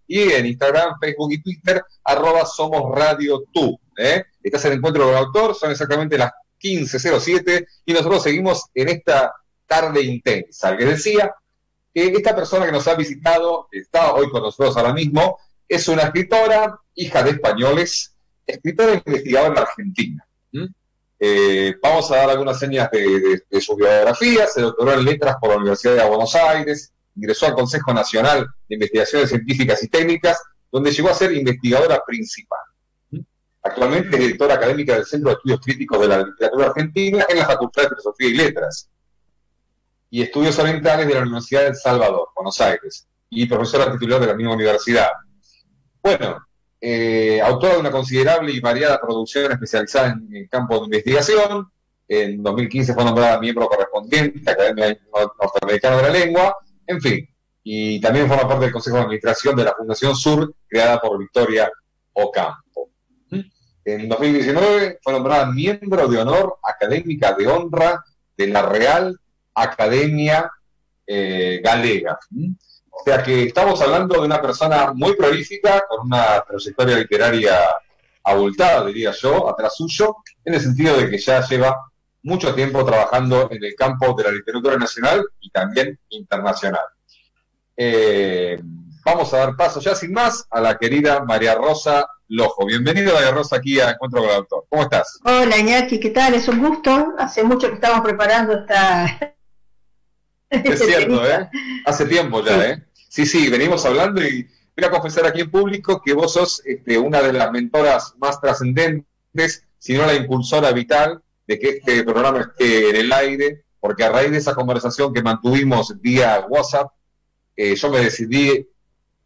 y en Instagram, Facebook y Twitter, @SomosRadioTú. Estás en Encuentro con el Autor, son exactamente las 15:07 y nosotros seguimos en esta tarde intensa. Les decía que esta persona que nos ha visitado, está hoy con nosotros ahora mismo, es una escritora, hija de españoles, escritora e investigadora argentina. Vamos a dar algunas señas de su biografía. Se doctoró en Letras por la Universidad de Buenos Aires, ingresó al Consejo Nacional de Investigaciones Científicas y Técnicas, donde llegó a ser investigadora principal. Actualmente es directora académica del Centro de Estudios Críticos de la Literatura Argentina en la Facultad de Filosofía y Letras y Estudios Orientales de la Universidad de El Salvador, Buenos Aires, y profesora titular de la misma universidad. Bueno, autora de una considerable y variada producción especializada en el campo de investigación. En 2015 fue nombrada miembro correspondiente de la Academia Norteamericana de la Lengua, en fin. Y también forma parte del Consejo de Administración de la Fundación Sur, creada por Victoria Ocampo. En 2019 fue nombrada miembro de honor académica de honra de la Real Academia Galega. O sea que estamos hablando de una persona muy prolífica, con una trayectoria literaria abultada, diría yo, atrás suyo, en el sentido de que ya lleva mucho tiempo trabajando en el campo de la literatura nacional y también internacional. Vamos a dar paso ya sin más a la querida María Rosa Lojo. Bienvenida, María Rosa, aquí a Encuentro con el Autor. ¿Cómo estás? Hola, Iñaki, ¿qué tal? Es un gusto. Hace mucho que estamos preparando esta... Es cierto, hace tiempo ya, Sí, venimos hablando y voy a confesar aquí en público que vos sos una de las mentoras más trascendentes, si no la impulsora vital de que este programa esté en el aire, porque a raíz de esa conversación que mantuvimos vía WhatsApp, yo me decidí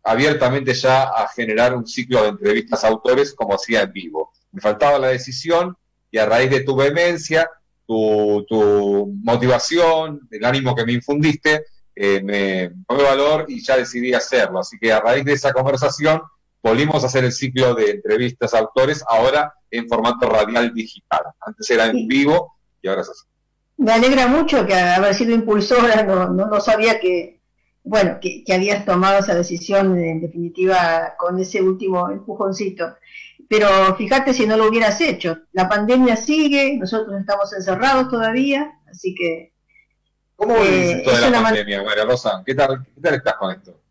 abiertamente ya a generar un ciclo de entrevistas a autores como hacía en vivo. Me faltaba la decisión y a raíz de tu vehemencia, tu motivación, el ánimo que me infundiste, me tomé valor y ya decidí hacerlo. Así que a raíz de esa conversación volvimos a hacer el ciclo de entrevistas a autores, ahora en formato radial digital. Antes era en vivo y ahora es así. Me alegra mucho que haber sido impulsora, no sabía que habías tomado esa decisión en definitiva con ese último empujoncito. Pero fíjate si no lo hubieras hecho. La pandemia sigue, nosotros estamos encerrados todavía, así que... ¿Cómo es esto de la pandemia, María Rosa? ¿Qué tal estás con esto?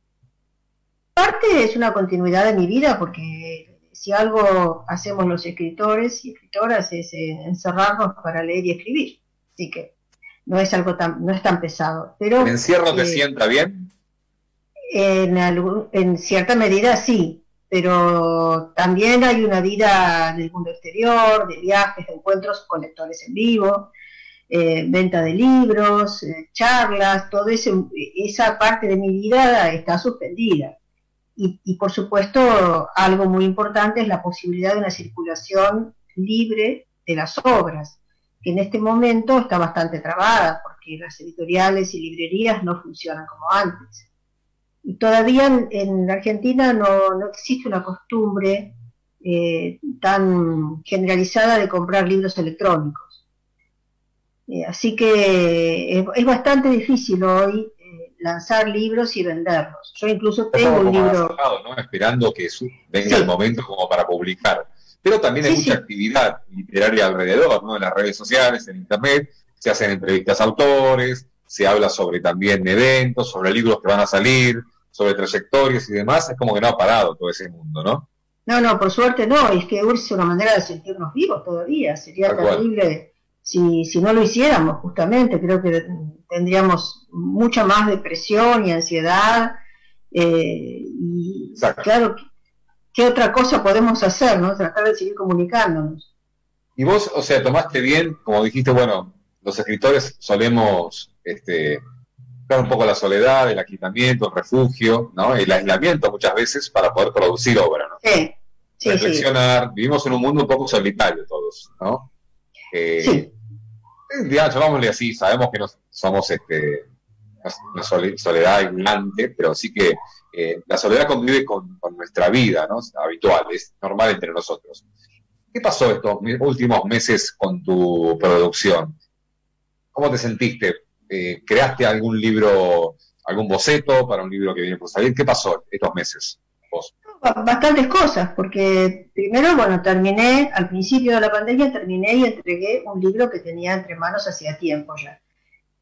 Parte es una continuidad de mi vida, porque si algo hacemos los escritores y escritoras es encerrarnos para leer y escribir. Así que no es tan pesado. Pero, ¿el encierro te sienta bien? En cierta medida sí, pero también hay una vida del mundo exterior, de viajes, de encuentros con lectores en vivo, venta de libros, charlas, toda esa parte de mi vida está suspendida. Y por supuesto, algo muy importante es la posibilidad de una circulación libre de las obras, que en este momento está bastante trabada, porque las editoriales y librerías no funcionan como antes. Y todavía en Argentina no existe una costumbre tan generalizada de comprar libros electrónicos. Así que es bastante difícil hoy lanzar libros y venderlos. Yo incluso tengo un libro... ¿no? Esperando que venga el momento como para publicar. Pero también hay mucha actividad literaria alrededor, ¿no? En las redes sociales, en internet, se hacen entrevistas a autores, se habla sobre también eventos, sobre libros que van a salir, sobre trayectorias y demás. Es como que no ha parado todo ese mundo, ¿no? No, por suerte no. Es que es una manera de sentirnos vivos todavía. Sería terrible si no lo hiciéramos, justamente. Creo que tendríamos mucha más depresión y ansiedad. Y claro, ¿qué otra cosa podemos hacer, no? Tratar de seguir comunicándonos. Y vos, o sea, tomaste bien, como dijiste, bueno, los escritores solemos buscar un poco la soledad, el aquitamiento, el refugio, ¿no? El aislamiento muchas veces para poder producir obra, ¿no? Sí. Reflexionar. Vivimos en un mundo un poco solitario todos, ¿no? Llamámosle así, sabemos que no somos una soledad aislante, pero sí que la soledad convive con nuestra vida, ¿no? Habitual, es normal entre nosotros. ¿Qué pasó estos últimos meses con tu producción? ¿Cómo te sentiste? ¿Creaste algún libro, algún boceto para un libro que viene por salir? ¿Qué pasó estos meses vos? Bastantes cosas, porque primero, bueno, terminé, al principio de la pandemia terminé y entregué un libro que tenía entre manos hacía tiempo ya,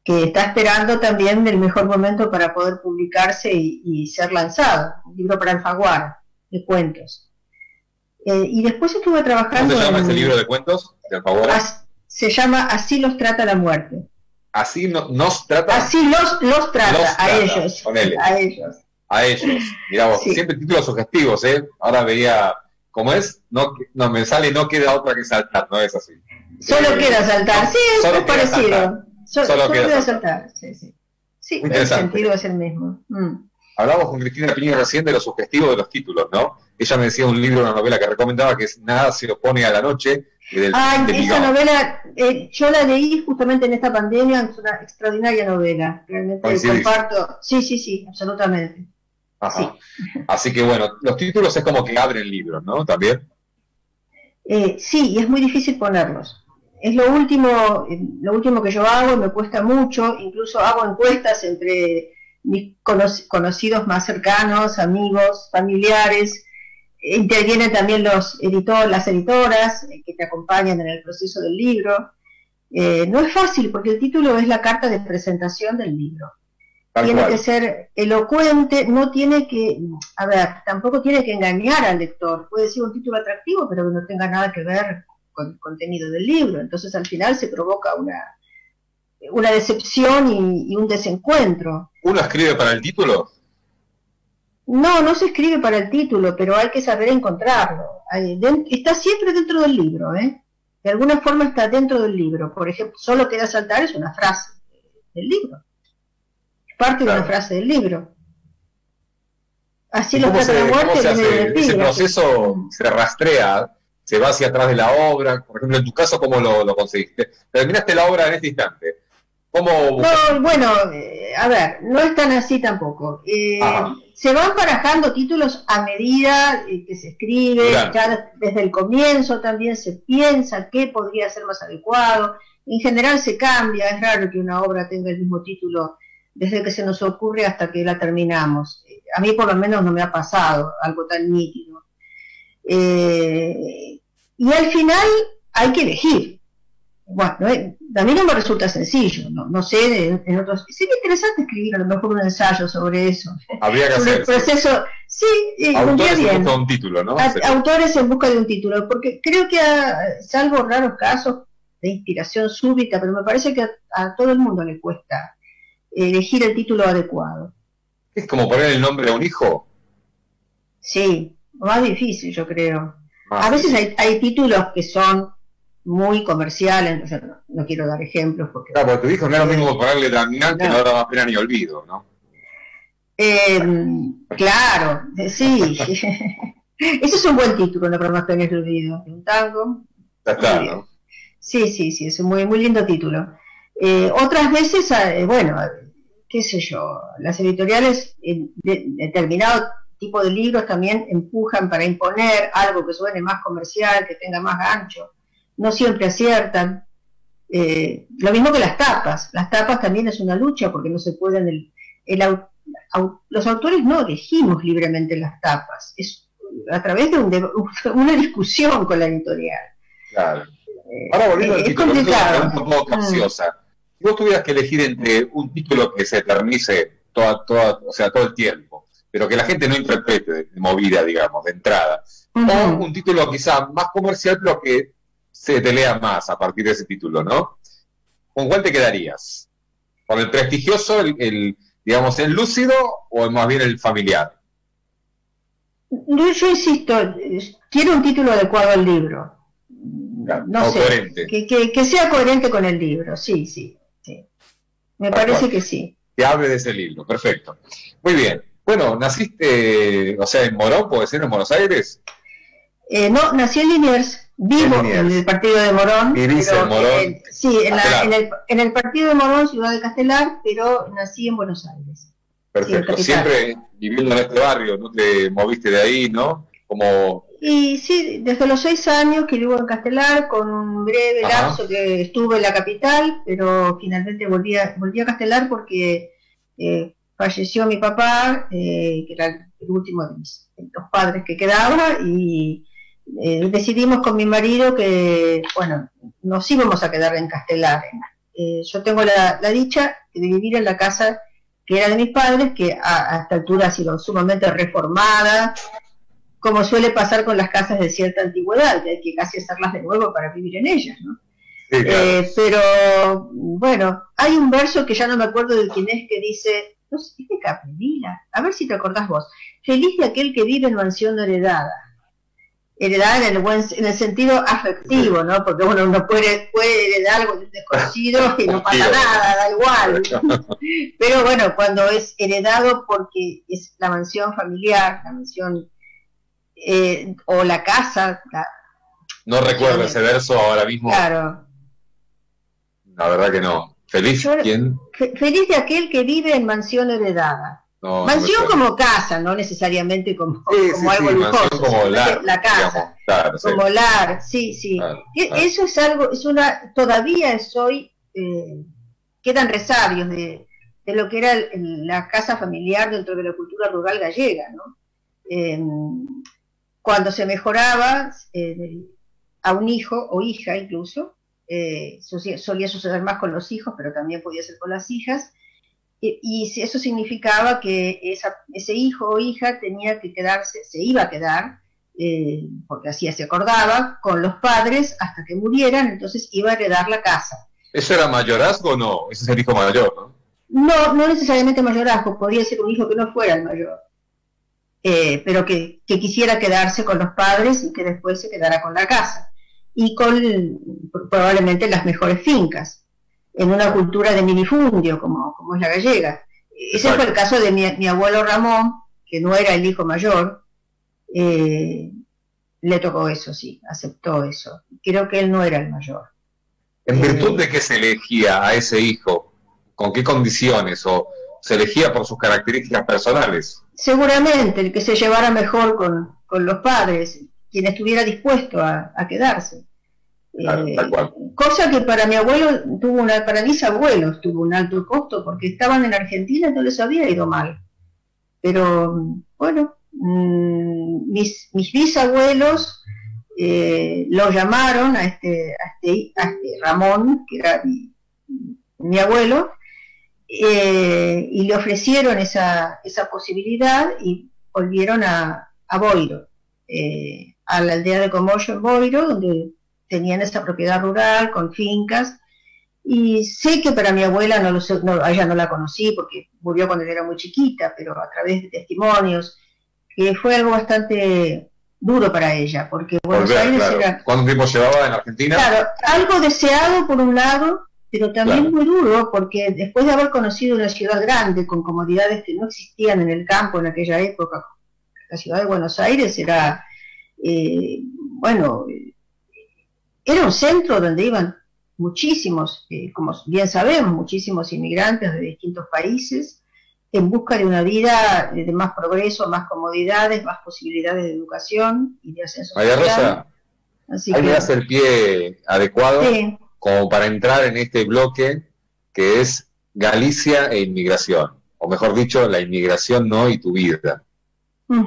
que está esperando también el mejor momento para poder publicarse y ser lanzado, un libro para Alfaguara, de cuentos. Y después estuve trabajando... ¿Cómo se llama ese libro de cuentos de Alfaguara? Se llama Así los trata la muerte. Así nos trata... Así los trata, a ellos. Ponele. A ellos. A ellos. Mirá vos, Sí. siempre títulos sugestivos, ¿eh? Ahora veía, ¿cómo es? No me sale, no queda otra que saltar, no es así. Solo queda saltar, sí, solo es queda parecido. saltar. Solo queda saltar, sí, sí. Sí, Muy el interesante. sentido es el mismo. Hablábamos con Cristina Piña recién de lo sugestivo de los títulos, ¿no? Ella me decía un libro, una novela que recomendaba, que es Nada se opone a la noche, de Esa Migón. novela, yo la leí justamente en esta pandemia, es una extraordinaria novela. Realmente ¿Coincidís? comparto. Sí, absolutamente. Ajá. Así que bueno, los títulos es como que abren libros, ¿no? También. Sí, y es muy difícil ponerlos. Es lo último que yo hago, me cuesta mucho, incluso hago encuestas entre mis conocidos más cercanos, amigos, familiares. Intervienen también las editoras que te acompañan en el proceso del libro. No es fácil porque el título es la carta de presentación del libro. Tiene que ser elocuente, no tiene que, tampoco tiene que engañar al lector. Puede ser un título atractivo, pero que no tenga nada que ver con el contenido del libro. Entonces al final se provoca una decepción y un desencuentro. ¿Uno escribe para el título? No se escribe para el título, pero hay que saber encontrarlo. Está siempre dentro del libro, ¿eh? De alguna forma está dentro del libro. Por ejemplo, Solo queda saltar es una frase del libro. Parte de una frase del libro. Así lo trata la muerte. Ese proceso se rastrea, se va hacia atrás de la obra. Por ejemplo, en tu caso, ¿cómo lo conseguiste? Terminaste la obra en este instante. ¿Cómo? No, bueno, no es tan así tampoco. Se van barajando títulos a medida que se escribe, ya desde el comienzo también se piensa qué podría ser más adecuado. En general se cambia, es raro que una obra tenga el mismo título desde que se nos ocurre hasta que la terminamos. A mí por lo menos no me ha pasado algo tan nítido. Y al final hay que elegir. Bueno, a mí no me resulta sencillo, no sé, en otros... Sería interesante escribir a lo mejor un ensayo sobre eso. Habría que hacer. El proceso, autores en busca de un título, ¿no? Autores en busca de un título, porque creo que salvo raros casos de inspiración súbita, pero me parece que a todo el mundo le cuesta elegir el título adecuado. ¿Es como poner el nombre a un hijo? Sí, más difícil yo creo. A veces hay títulos que son muy comerciales, o sea, no quiero dar ejemplos porque... Claro, porque tu hijo no era lo mismo ponerle Damián que no da más pena ni olvido, ¿no? Claro, sí. Ese es un buen título, No más pena ni olvido. Un tango. Ya está, ¿no? Sí, es un muy lindo título. Otras veces, qué sé yo, las editoriales en determinado tipo de libros también empujan para imponer algo que suene más comercial, que tenga más gancho. No siempre aciertan. Lo mismo que las tapas. Las tapas también es una lucha porque no se pueden... los autores no elegimos libremente las tapas. Es a través de una discusión con la editorial. Claro. Ahora volviendo al título, es una pregunta un poco capciosa. Si vos tuvieras que elegir entre un título que se eternice todo el tiempo, pero que la gente no interprete de movida, digamos, de entrada, o un título quizá más comercial, pero que se te lea más a partir de ese título, ¿no? ¿Con cuál te quedarías? ¿Con el prestigioso, digamos, el lúcido, o más bien el familiar? Yo insisto, quiero un título adecuado al libro. No sé, coherente. Que sea coherente con el libro, sí. Me parece que sí. Que hable de ese libro, perfecto. Muy bien. Bueno, naciste, en Morón, ¿puede ser en Buenos Aires? No, nací en Liniers, vivo en el partido de Morón. ¿Vivís en Morón? Sí, en el partido de Morón, ciudad de Castelar, pero nací en Buenos Aires. Perfecto, siempre viviendo en este barrio, no te moviste de ahí, ¿no? Y sí, desde los 6 años que vivo en Castelar, con un breve lapso que estuve en la capital, pero finalmente volví a Castelar porque falleció mi papá, que era el último de los padres que quedaba y decidimos con mi marido que, bueno, nos íbamos a quedar en Castelar. Yo tengo la dicha de vivir en la casa que era de mis padres, que a esta altura ha sido sumamente reformada, como suele pasar con las casas de cierta antigüedad, que hay que casi hacerlas de nuevo para vivir en ellas, ¿no? Sí, claro. Pero, bueno, hay un verso que ya no me acuerdo de quién es, que dice, no sé, es de Capdevila, a ver si te acordás vos, feliz de aquel que vive en mansión heredada. Heredada en el sentido afectivo, ¿no? Porque uno puede heredar algo de un desconocido y no pasa nada, da igual. Pero bueno, cuando es heredado porque es la mansión familiar, la mansión o la casa. No recuerdo ese verso ahora mismo. Claro. La verdad que no. ¿Feliz quién? Feliz de aquel que vive en mansión heredada. No, mansión no como casa, no necesariamente como algo lujoso, como lar, la casa, digamos, claro, como lar, sí. Claro. Eso es algo, todavía es hoy, quedan resabios de lo que era la casa familiar dentro de la cultura rural gallega, ¿no? Cuando se mejoraba a un hijo o hija incluso, solía suceder más con los hijos, pero también podía ser con las hijas, y eso significaba que ese hijo o hija tenía que quedarse, se iba a quedar, porque así se acordaba, con los padres hasta que murieran, entonces iba a heredar la casa. ¿Eso era mayorazgo o no? Ese es el hijo mayor, ¿no? No necesariamente mayorazgo, podía ser un hijo que no fuera el mayor, pero que quisiera quedarse con los padres y que después se quedara con la casa, y con probablemente las mejores fincas, en una cultura de minifundio, como es la gallega. Ese fue el caso de mi abuelo Ramón, que no era el hijo mayor, le tocó eso, sí, aceptó eso. Creo que él no era el mayor. ¿En virtud de qué se elegía a ese hijo? ¿Con qué condiciones? ¿O se elegía por sus características personales? Seguramente el que se llevara mejor con los padres, quien estuviera dispuesto a quedarse. Claro, tal cual. Cosa que para mi abuelo para mis abuelos tuvo un alto costo, porque estaban en Argentina y no les había ido mal. Pero bueno, mis bisabuelos lo llamaron a este Ramón, que era mi abuelo, y le ofrecieron esa posibilidad y volvieron a Boiro, a la aldea de Comoyo en Boiro, donde tenían esa propiedad rural con fincas, y sé que para mi abuela, a ella no la conocí porque murió cuando era muy chiquita, pero a través de testimonios, que fue algo bastante duro para ella, porque Buenos Aires era... ¿Cuánto tiempo llevaba en Argentina? Claro, algo deseado por un lado, pero también muy duro, porque después de haber conocido una ciudad grande con comodidades que no existían en el campo en aquella época, la ciudad de Buenos Aires era, era un centro donde iban muchísimos, como bien sabemos, muchísimos inmigrantes de distintos países en busca de una vida de más progreso, más comodidades, más posibilidades de educación y de ascenso social. María Rosa, ahí me das el pie adecuado como para entrar en este bloque que es Galicia e inmigración, o mejor dicho, la inmigración no y tu vida.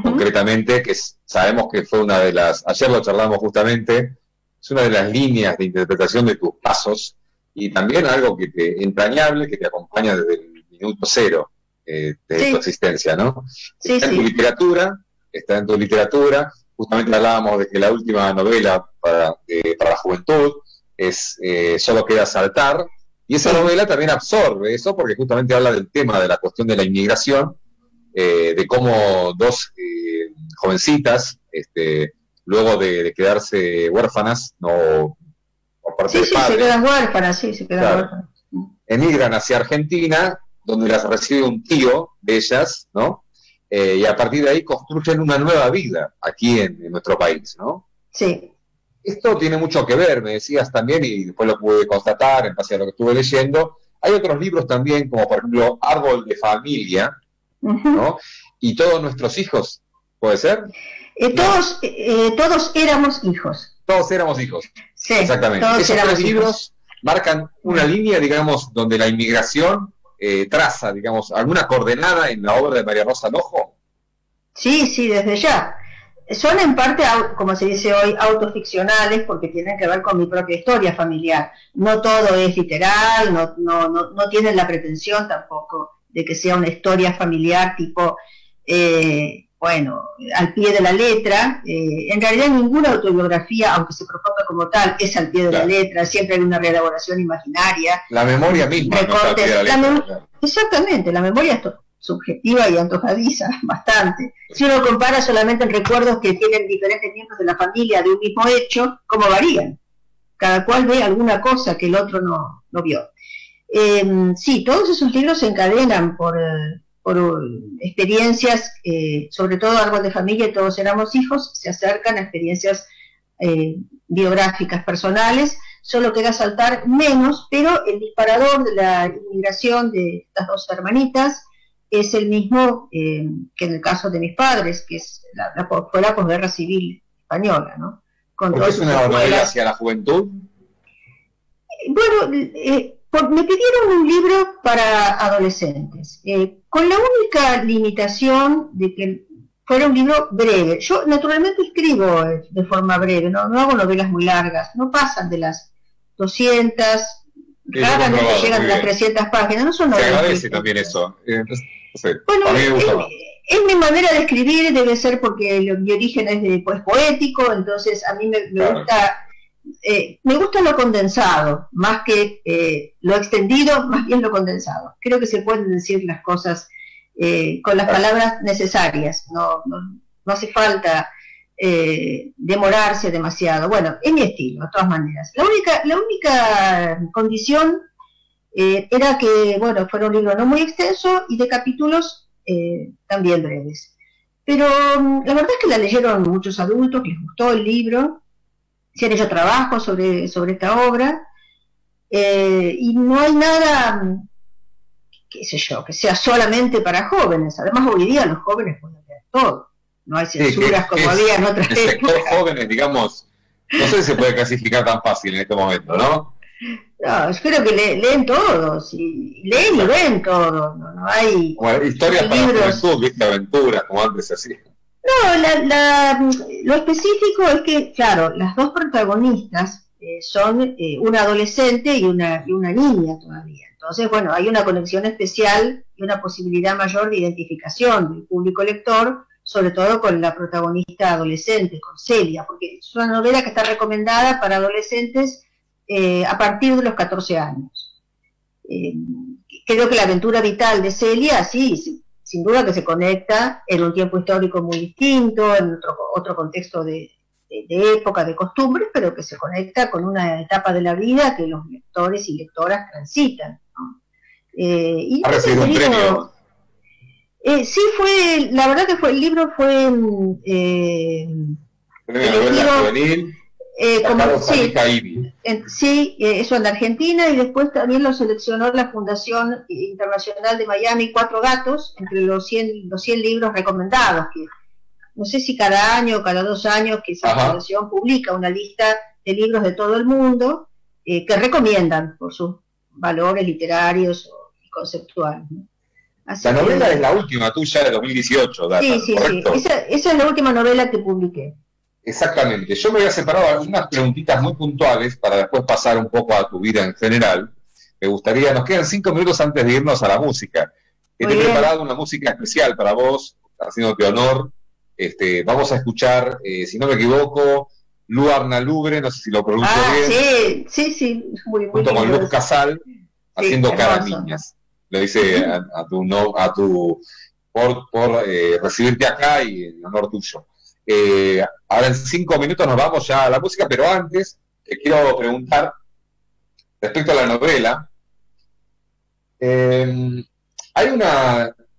Concretamente, que sabemos que fue una de las, ayer lo charlamos justamente, es una de las líneas de interpretación de tus pasos y también algo entrañable que te acompaña desde el minuto cero de tu existencia, ¿no? Está en tu literatura, justamente hablábamos de que la última novela para la juventud es Solo queda saltar, y esa novela también absorbe eso porque justamente habla del tema de la cuestión de la inmigración, de cómo dos jovencitas, luego de quedarse huérfanas, no por parte de padres, se quedan huérfanas, se quedan huérfanas. Emigran hacia Argentina, donde las recibe un tío de ellas, ¿no? Y a partir de ahí construyen una nueva vida aquí en nuestro país, ¿no? Sí. Esto tiene mucho que ver, me decías también, y después lo pude constatar en base a lo que estuve leyendo. Hay otros libros también, como por ejemplo Árbol de Familia, ¿no? Y Todos nuestros hijos, ¿puede ser? Todos éramos hijos. Todos éramos hijos. Sí, exactamente. Esos tres libros marcan una línea, digamos, donde la inmigración traza, digamos, alguna coordenada en la obra de María Rosa Nojo. Sí, desde ya. son en parte, como se dice hoy, autoficcionales, porque tienen que ver con mi propia historia familiar. No todo es literal, no tienen la pretensión tampoco de que sea una historia familiar tipo, bueno, al pie de la letra. En realidad ninguna autobiografía, aunque se proponga como tal, es al pie de la letra, siempre hay una reelaboración imaginaria. La memoria misma. Recortes, exactamente, la memoria es subjetiva y antojadiza bastante. Si uno compara solamente en recuerdos que tienen diferentes miembros de la familia de un mismo hecho, cómo varían. Cada cual ve alguna cosa que el otro no vio. Sí, todos esos libros se encadenan por experiencias, sobre todo Árbol de Familia y Todos éramos hijos, se acercan a experiencias biográficas personales. Solo queda saltar menos, pero el disparador de la inmigración de estas dos hermanitas es el mismo que en el caso de mis padres, que es fue la posguerra civil española, ¿no? ¿Por qué es una novela hacia la juventud? Bueno, me pidieron un libro para adolescentes, con la única limitación de que fuera un libro breve. Yo naturalmente escribo de forma breve, no hago novelas muy largas, no pasan de las 200, raramente llegan a las 300 páginas, no son novelas. Se agradece también eso. Bueno, es mi manera de escribir, debe ser porque mi origen es pues, poético, entonces a mí me gusta lo condensado, más que lo extendido, más bien lo condensado. Creo que se pueden decir las cosas con las palabras necesarias, no hace falta demorarse demasiado. Bueno, es mi estilo, de todas maneras. La única condición era que, bueno, fuera un libro no muy extenso y de capítulos también breves. Pero la verdad es que la leyeron muchos adultos, les gustó el libro, se han hecho trabajos sobre esta obra, y no hay nada, qué sé yo, que sea solamente para jóvenes. Además, hoy día los jóvenes pueden leer todo. No hay censuras como había en otras épocas. El sector jóvenes, digamos, no sé si se puede clasificar tan fácil en este momento, ¿no? No, yo creo que leen todos, y leen y ven todo, no hay... Bueno, historias para libros... juventud, ¿viste? Aventuras, como antes se hacía. No, lo específico es que, claro, las dos protagonistas son una adolescente y una niña todavía. Entonces, bueno, hay una conexión especial y una posibilidad mayor de identificación del público lector, sobre todo con la protagonista adolescente, con Celia, porque es una novela que está recomendada para adolescentes a partir de los 14 años. Creo que la aventura vital de Celia, sí, sin duda que se conecta en un tiempo histórico muy distinto, en otro contexto de época, de costumbres, pero que se conecta con una etapa de la vida que los lectores y lectoras transitan, ¿no? Y ha recibido un premio. Sí, la verdad que el libro fue novela juvenil. Eso en Argentina, y después también lo seleccionó la Fundación Internacional de Miami, Cuatro Gatos, entre los 100 libros recomendados, que no sé si cada año o cada 2 años que esa fundación publica una lista de libros de todo el mundo que recomiendan por sus valores literarios y conceptuales, ¿no? La novela es la última tuya de 2018, Data, sí. Esa es la última novela que publiqué. Exactamente. Yo me había separado algunas preguntitas muy puntuales para después pasar un poco a tu vida en general. Me gustaría, nos quedan 5 minutos antes de irnos a la música. He preparado una música especial para vos, haciéndote honor. Vamos a escuchar, si no me equivoco, Luarna Lubre, no sé si lo pronuncio bien. Sí, muy junto con Luz Casal, haciendo Cara Niñas. Lo dice por recibirte acá y en honor tuyo. Ahora en 5 minutos nos vamos ya a la música, pero antes te quiero preguntar respecto a la novela. Hay un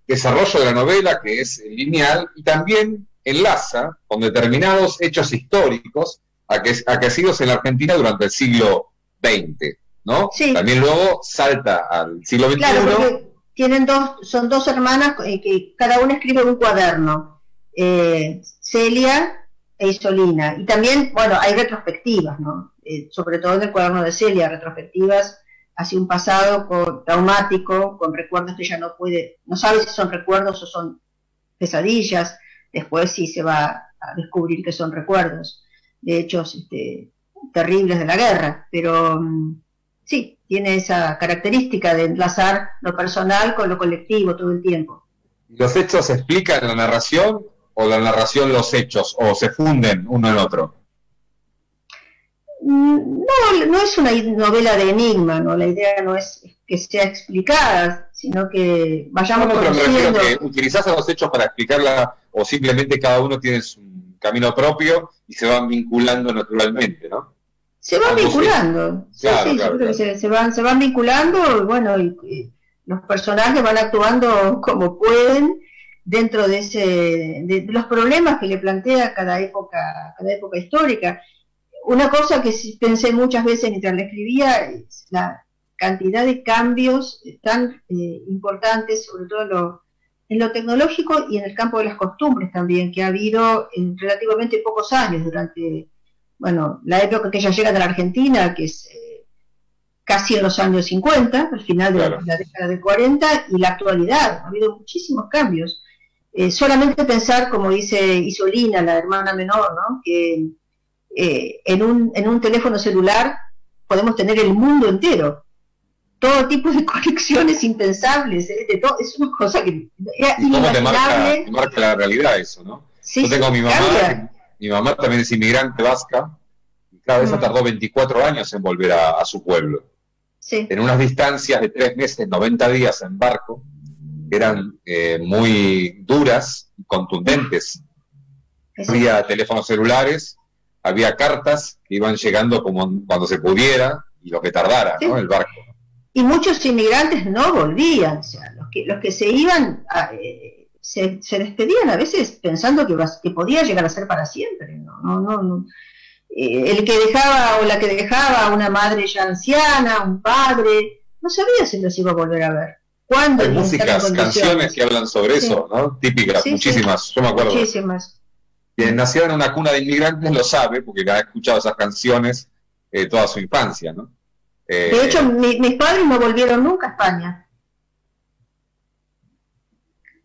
desarrollo de la novela que es lineal y también enlaza con determinados hechos históricos aquecidos en la Argentina durante el siglo XX, ¿no? Sí. También luego salta al siglo XXI. Claro, porque son dos hermanas que cada una escribe un cuaderno. Celia e Isolina, y también, bueno, hay retrospectivas, ¿no? Sobre todo en el cuaderno de Celia, retrospectivas hacia un pasado traumático, con recuerdos que ella no sabe si son recuerdos o son pesadillas. Después sí se va a descubrir que son recuerdos de hechos terribles de la guerra, pero sí, tiene esa característica de enlazar lo personal con lo colectivo todo el tiempo. ¿Los hechos explican la narración o la narración los hechos, o se funden uno en otro? No es una novela de enigma, ¿no? La idea no es que sea explicada, sino que vayamos conociendo. Pero que utilizás a los hechos para explicarla, o simplemente cada uno tiene su camino propio y se van vinculando naturalmente, ¿no? Se van vinculando, claro, yo creo que se van vinculando, y bueno, y los personajes van actuando como pueden dentro de los problemas que le plantea cada época histórica. Una cosa que pensé muchas veces mientras la escribía es la cantidad de cambios tan importantes, sobre todo en lo tecnológico y en el campo de las costumbres también, que ha habido en relativamente pocos años, durante, bueno, la época que ellas llegan a la Argentina, que es casi en los años 50, al final de la década del 40, y la actualidad. Ha habido muchísimos cambios. Solamente pensar, como dice Isolina, la hermana menor, ¿no?, que en un teléfono celular podemos tener el mundo entero, todo tipo de conexiones impensables, de todo. Es una cosa que era inimaginable. Te marca la realidad eso, ¿no? Sí, yo tengo a mi mamá también es inmigrante vasca, y cada vez tardó 24 años en volver a su pueblo. Sí. En unas distancias de 3 meses, 90 días en barco, eran muy duras y contundentes. Había teléfonos celulares, había cartas que iban llegando como cuando se pudiera y lo que tardara, ¿no?, el barco. Y muchos inmigrantes no volvían, o sea, los que se iban se despedían a veces pensando que podía llegar a ser para siempre. No. El que dejaba o la que dejaba a una madre ya anciana, un padre, no sabía si los iba a volver a ver. ¿Cuándo? Hay músicas, canciones que hablan sobre eso, ¿no? Típicas, muchísimas, yo me acuerdo. Muchísimas. Quien nació en una cuna de inmigrantes lo sabe, porque ha escuchado esas canciones toda su infancia, ¿no? De hecho, mis padres no volvieron nunca a España.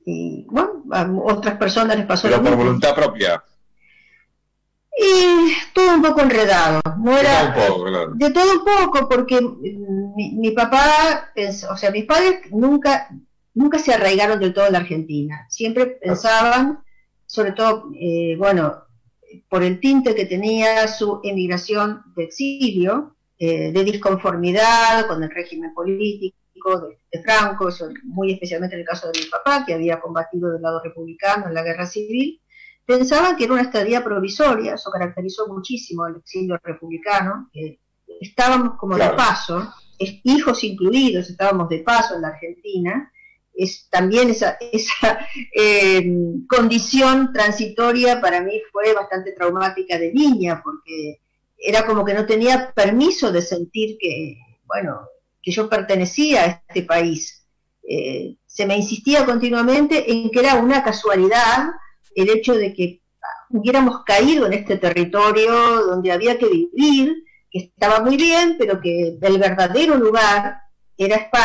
Y bueno, a otras personas les pasó lo mismo. Pero por voluntad propia. Y todo un poco enredado. No era, claro. De todo un poco, porque mi papá, o sea, mis padres nunca se arraigaron del todo en la Argentina. Siempre pensaban, sobre todo, bueno, por el tinte que tenía su emigración de exilio, de disconformidad con el régimen político de Franco, muy especialmente en el caso de mi papá, que había combatido del lado republicano en la guerra civil. Pensaban que era una estadía provisoria. Eso caracterizó muchísimo el exilio republicano. Estábamos como de paso, hijos incluidos, estábamos de paso en la Argentina. También esa condición transitoria para mí fue bastante traumática de niña, porque era como que no tenía permiso de sentir que yo pertenecía a este país. Se me insistía continuamente en que era una casualidad el hecho de que hubiéramos caído en este territorio donde había que vivir, que estaba muy bien, pero que el verdadero lugar era España.